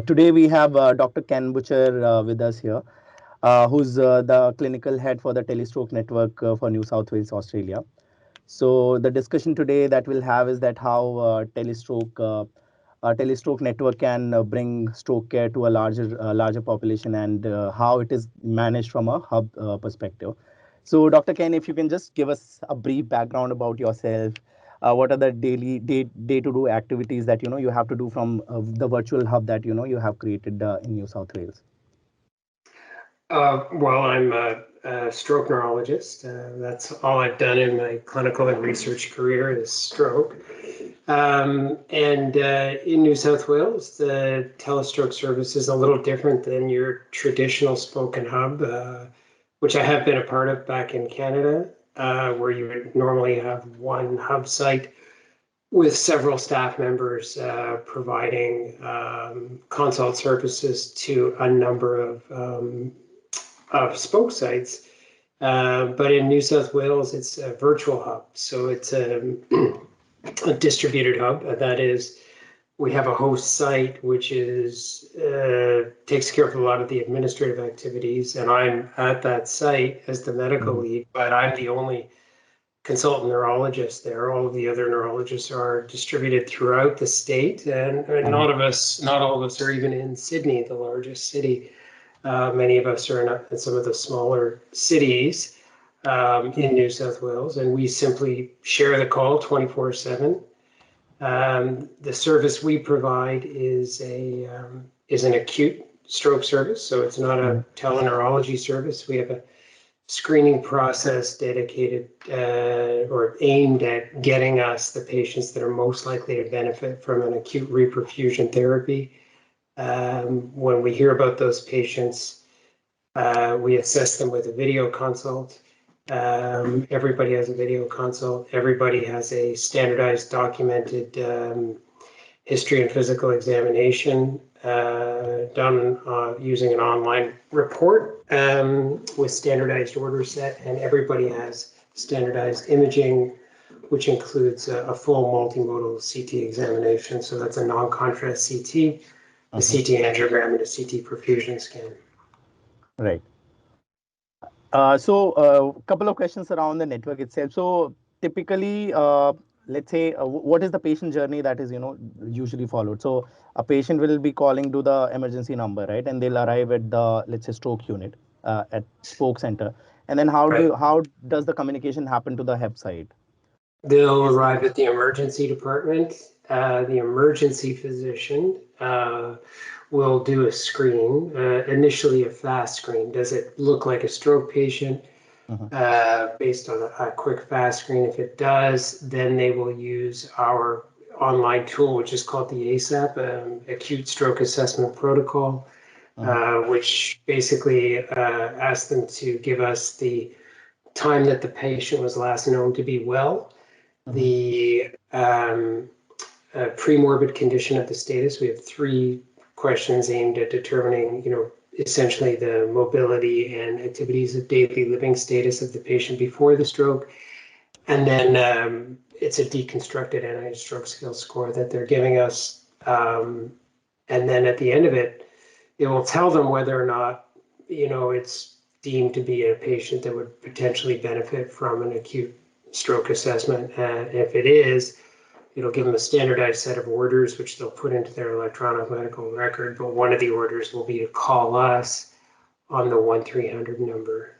Today we have Dr. Ken Butcher with us here, who's the clinical head for the Telestroke network for New South Wales, Australia. So the discussion today that we'll have is that how telestroke network can bring stroke care to a larger population, and how it is managed from a hub perspective. So Dr. Ken, if you can just give us a brief background about yourself, what are the day-to-day activities that you have to do from the virtual hub that you have created in New South Wales. Well, I'm a stroke neurologist. That's all I've done in my clinical and research career is stroke. In New South Wales, the telestroke service is a little different than your traditional spoken hub, which I have been a part of back in Canada, where you would normally have one hub site with several staff members providing consult services to a number of spoke sites. But in New South Wales, it's a virtual hub. So it's a distributed hub. That is, we have a host site, which is takes care of a lot of the administrative activities. And I'm at that site as the medical lead, but I'm the only consultant neurologist there. All of the other neurologists are distributed throughout the state. And not all of us are even in Sydney, the largest city. Many of us are in some of the smaller cities in New South Wales, and we simply share the call 24/7. The service we provide is an acute stroke service, so it's not a teleneurology service. We have a screening process dedicated or aimed at getting us the patients that are most likely to benefit from an acute reperfusion therapy. When we hear about those patients, we assess them with a video consult. Everybody has a video consult. Everybody has a standardized documented history and physical examination done using an online report with standardized order set, and everybody has standardized imaging, which includes a full multimodal CT examination. So that's a non-contrast CT, a CT angiogram, and a CT perfusion scan. Right. So a couple of questions around the network itself. So typically, let's say, what is the patient journey that is usually followed? So a patient will be calling to the emergency number, right? And they'll arrive at the, let's say, stroke unit at spoke center. And then how does the communication happen to the hub side? They'll arrive at the emergency department. The emergency physician will do a screen, initially a fast screen. Does it look like a stroke patient? Based on a quick fast screen. If it does, then they will use our online tool, which is called the ASAP, Acute Stroke Assessment Protocol, which basically asks them to give us the time that the patient was last known to be well, the premorbid condition of the status. We have 3 questions aimed at determining, essentially the mobility and activities of daily living status of the patient before the stroke. And then it's a deconstructed anti-stroke skill score that they're giving us. And then at the end of it, it will tell them whether or not, it's deemed to be a patient that would potentially benefit from an acute stroke assessment. And if it is, it'll give them a standardized set of orders, which they'll put into their electronic medical record. But one of the orders will be to call us on the 1-300 number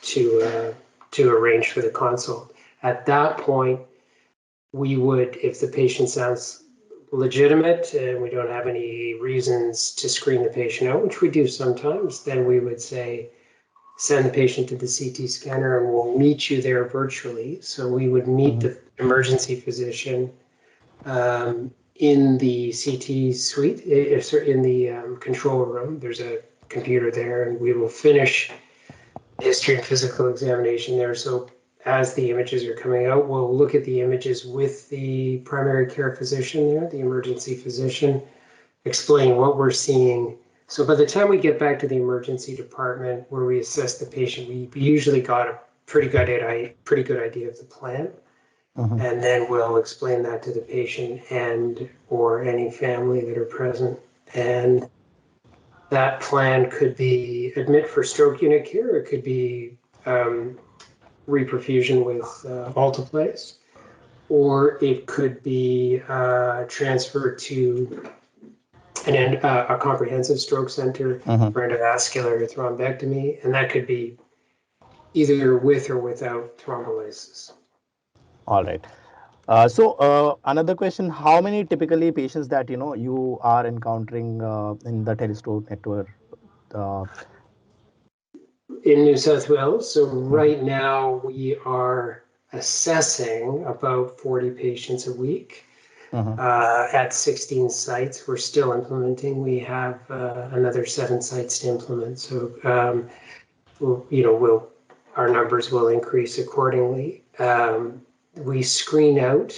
to arrange for the consult. At that point, we would, if the patient sounds legitimate and we don't have any reasons to screen the patient out, which we do sometimes, then we would say, send the patient to the CT scanner and we'll meet you there virtually. So we would meet the emergency physician in the CT suite, in the control room. There's a computer there, and we will finish history and physical examination there. So as the images are coming out, we'll look at the images with the primary care physician there, the emergency physician, explain what we're seeing. So by the time we get back to the emergency department where we assess the patient, we usually got a pretty good idea of the plan. And then we'll explain that to the patient and or any family that are present. And that plan could be admit for stroke unit care. It could be reperfusion with alteplase, or it could be transferred to a comprehensive stroke center for endovascular thrombectomy, and that could be either with or without thrombolysis. All right. So another question: how many typically patients that you are encountering in the telestroke network? Uh, In New South Wales, so right now we are assessing about 40 patients a week at 16 sites. We're still implementing. We have another 7 sites to implement. So our numbers will increase accordingly. We screen out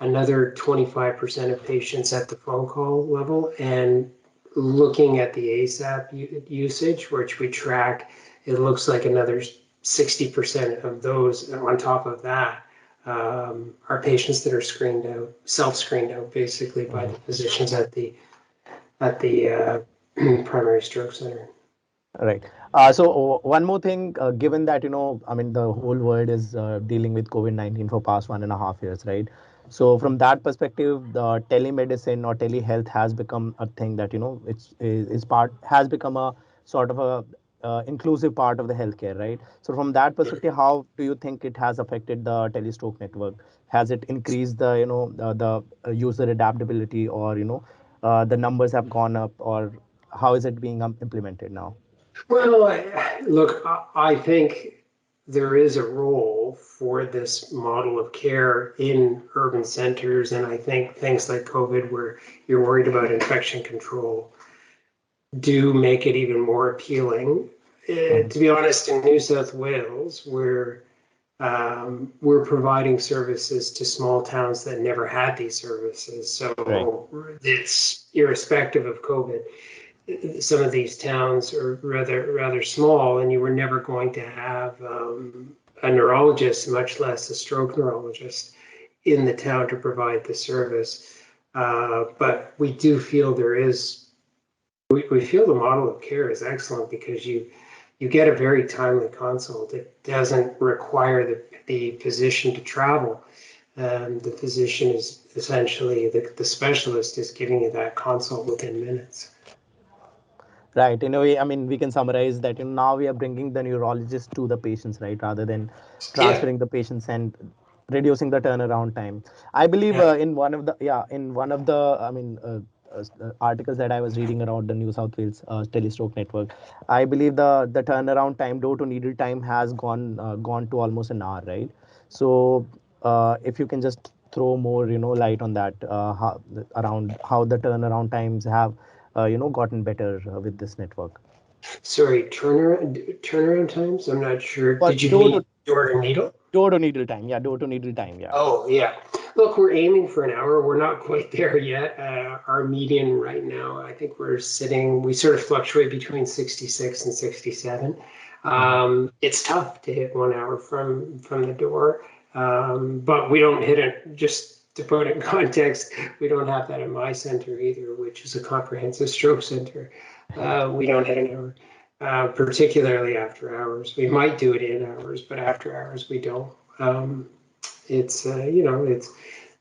another 25% of patients at the phone call level, and looking at the ASAP usage, which we track, it looks like another 60% of those on top of that are patients that are screened out, self-screened out basically by the physicians at the primary stroke center. Right. So one more thing, given that I mean, the whole world is dealing with COVID-19 for past 1.5 years, right? So from that perspective, the telemedicine or telehealth has become a thing that is part has become a sort of a inclusive part of the healthcare, right? So from that perspective, how do you think it has affected the telestroke network? Has it increased the the user adaptability, or the numbers have gone up, or how is it being implemented now? Well, I think there is a role for this model of care in urban centers, and I think things like COVID, where you're worried about infection control, do make it even more appealing. To be honest, in New South Wales, we're providing services to small towns that never had these services. So Right. it's irrespective of COVID. Some of these towns are rather small, and you were never going to have a neurologist, much less a stroke neurologist, in the town to provide the service. But we do feel we feel the model of care is excellent because you get a very timely consult. It doesn't require the physician to travel. The physician is essentially the specialist is giving you that consult within minutes. Right. In a way, I mean, we can summarize that now we are bringing the neurologist to the patients, right, rather than Yeah, transferring the patients and reducing the turnaround time. I believe yeah. in one of the I mean articles that I was reading around the New South Wales telestroke network, I believe the turnaround time, door to needle time, has gone to almost an hour, right? So if you can just throw more light on that, around how the turnaround times have gotten better with this network. Sorry, turnaround times? I'm not sure. But Did you mean door to needle? door to needle time, yeah, door to needle time, yeah. Oh, yeah. Look, we're aiming for an hour. We're not quite there yet. Our median right now, I think we sort of fluctuate between 66 and 67. It's tough to hit 1 hour from the door, but we don't hit it. Just to put it in context, we don't have that at my center either, which is a comprehensive stroke center. We don't hit an hour. Particularly after hours. We might do it in hours, but after hours we don't. It's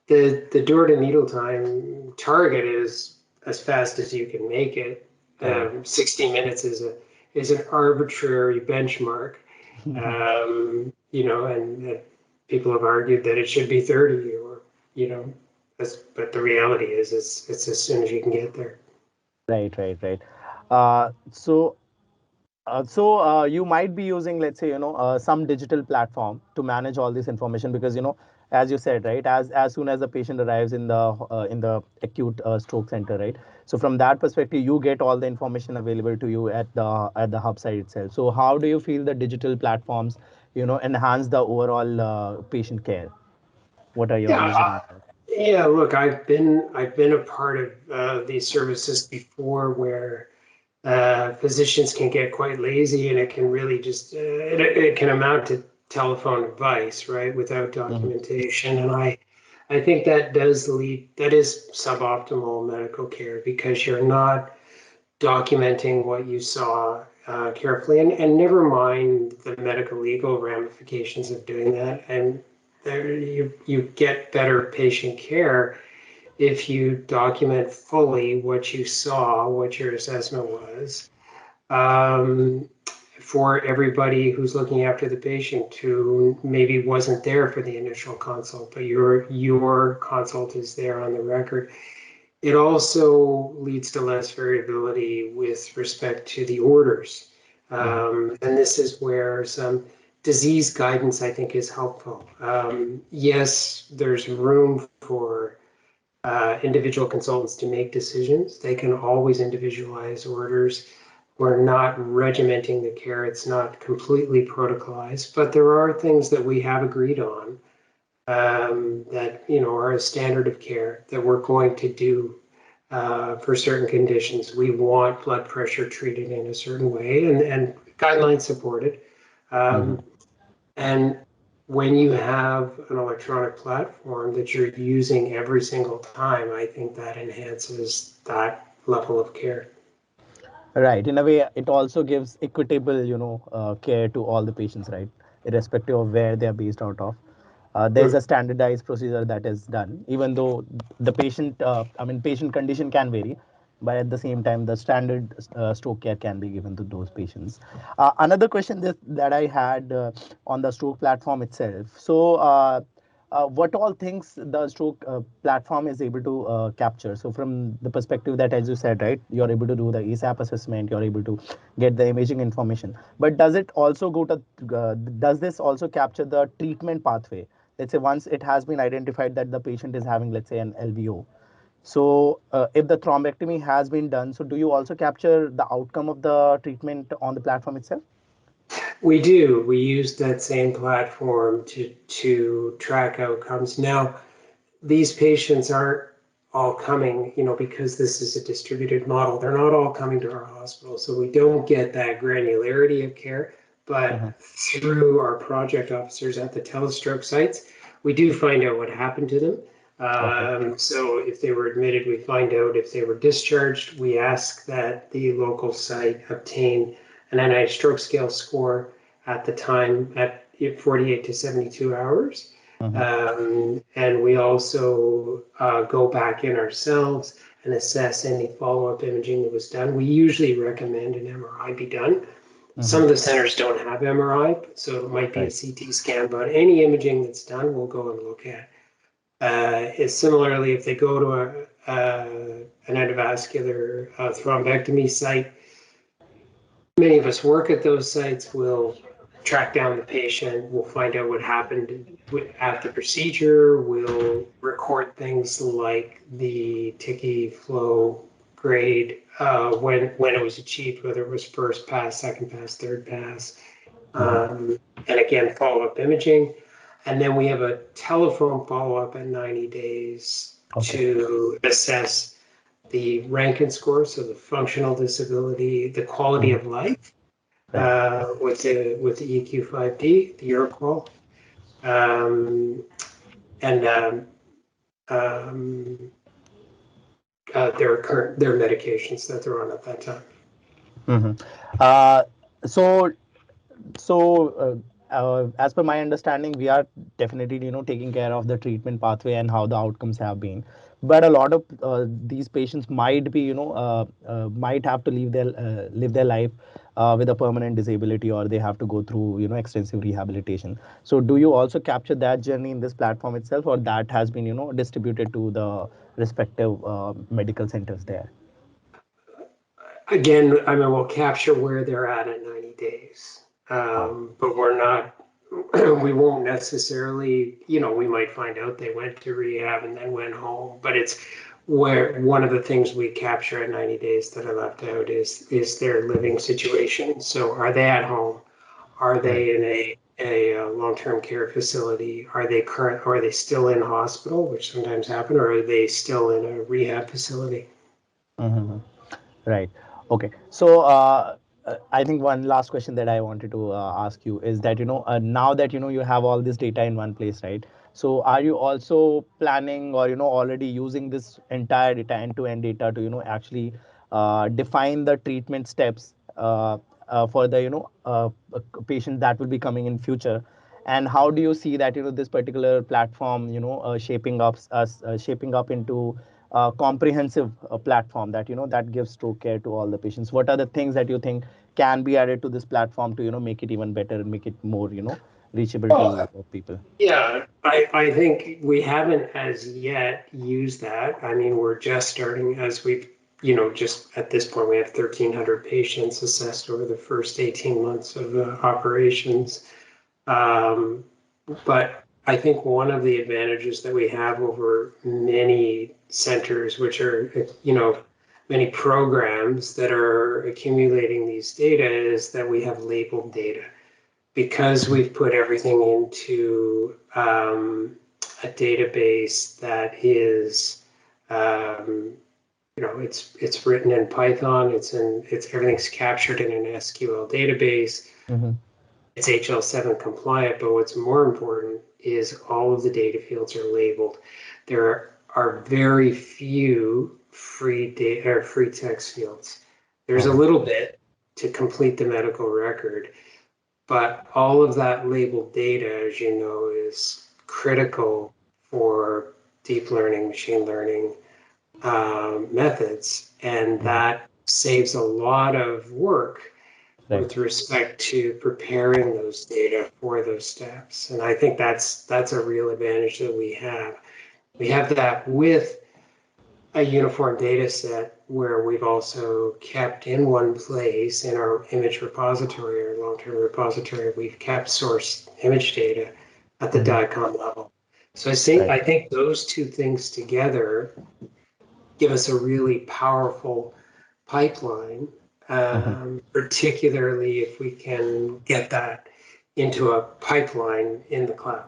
it's the door to needle time target is as fast as you can make it. Right. 60 minutes is an arbitrary benchmark. And people have argued that it should be 30, or but the reality is it's as soon as you can get there. Right, right, right. So you might be using, let's say, some digital platform to manage all this information, because as you said, right, as soon as the patient arrives in the acute stroke center, right. So from that perspective, you get all the information available to you at the hub site itself. So how do you feel the digital platforms, enhance the overall patient care? What are your views Yeah, around that? yeah. Look, I've been a part of these services before, where physicians can get quite lazy, and it can really just it can amount to telephone advice, right, without documentation. And I think that is suboptimal medical care because you're not documenting what you saw carefully, and never mind the medical legal ramifications of doing that. And there you get better patient care if you document fully what you saw, what your assessment was, um, for everybody who's looking after the patient who maybe wasn't there for the initial consult, but your consult is there on the record. It also leads to less variability with respect to the orders. And this is where some disease guidance, I think, is helpful. Yes, there's room for individual consultants to make decisions. They can always individualize orders. We're not regimenting the care. It's not completely protocolized, but there are things that we have agreed on that are a standard of care that we're going to do for certain conditions. We want blood pressure treated in a certain way, and guidelines supported. And when you have an electronic platform that you're using every single time, I think that enhances that level of care. Right. In a way, it also gives equitable, care to all the patients, right? Irrespective of where they are based out of. There's a standardized procedure that is done, even though the patient condition can vary, but at the same time, the standard stroke care can be given to those patients. Another question that I had on the stroke platform itself. So, what all things the stroke platform is able to capture? So from the perspective that, as you said, right, you're able to do the ESAP assessment, you're able to get the imaging information, but does it also does this also capture the treatment pathway? Let's say once it has been identified that the patient is having, let's say, an LVO, so if the thrombectomy has been done, so do you also capture the outcome of the treatment on the platform itself? We do. We use that same platform to track outcomes. Now, these patients aren't all coming, because this is a distributed model. They're not all coming to our hospital, so we don't get that granularity of care. But through our project officers at the telestroke sites, we do find out what happened to them. Okay. So if they were admitted, we find out if they were discharged. We ask that the local site obtain an NIH stroke scale score at the time at 48 to 72 hours. And we also go back in ourselves and assess any follow-up imaging that was done. We usually recommend an MRI be done. Some of the centers don't have MRI, so it might be a Right. CT scan, but any imaging that's done, we'll go and look at. Similarly, if they go to an endovascular thrombectomy site, many of us work at those sites. We'll track down the patient. We'll find out what happened at the procedure. We'll record things like the Tiki flow grade, when it was achieved, whether it was first pass, second pass, third pass, and again, follow-up imaging. And then we have a telephone follow-up at 90 days Okay. to assess the Rankin score, so the functional disability, the quality of life, Right. with the EQ5D, the Euroqual, um, and um, their medications that they're on at that time. Uh, so as per my understanding, we are definitely, taking care of the treatment pathway and how the outcomes have been. But a lot of these patients might be, might have to live their life with a permanent disability, or they have to go through, extensive rehabilitation. So do you also capture that journey in this platform itself, or that has been, distributed to the respective medical centers there? Again, I mean, we'll capture where they're at 90 days, Ah, but we're not. We won't necessarily, we might find out they went to rehab and then went home, but it's where one of the things we capture at 90 days that I left out is their living situation. So are they at home? Are right. they in a long-term care facility? Are they still in hospital, which sometimes happen, or are they still in a rehab facility? Mhm. Right. Okay. So I think one last question that I wanted to ask you is that, now that, you have all this data in one place, right? So are you also planning or, already using this entire data, end-to-end data to, actually define the treatment steps for the, patient that will be coming in future? And how do you see that, this particular platform, shaping up into comprehensive platform that that gives stroke care to all the patients? What are the things that you think can be added to this platform to make it even better and make it more reachable to Well, people? yeah, I think we haven't as yet used that. I mean, we're just starting as we've, just at this point, we have 1,300 patients assessed over the first 18 months of operations. But I think one of the advantages that we have over many centers, which are, many programs that are accumulating these data, is that we have labeled data because we've put everything into a database that is, it's written in Python. It's everything's captured in an SQL database. Mm-hmm. It's HL7 compliant, but what's more important is all of the data fields are labeled. There are very few free data or free text fields. There's a Uh-huh. little bit to complete the medical record, but all of that labeled data, as you know, is critical for deep learning, machine learning methods, and Mm-hmm. that saves a lot of work Right. with respect to preparing those data for those steps. And I think that's a real advantage that we have. We have that with a uniform data set where we've also kept in one place in our image repository or long-term repository, we've kept source image data at the Mm-hmm. DICOM level. So I think those two things together give us a really powerful pipeline, Right. particularly if we can get that into a pipeline in the cloud.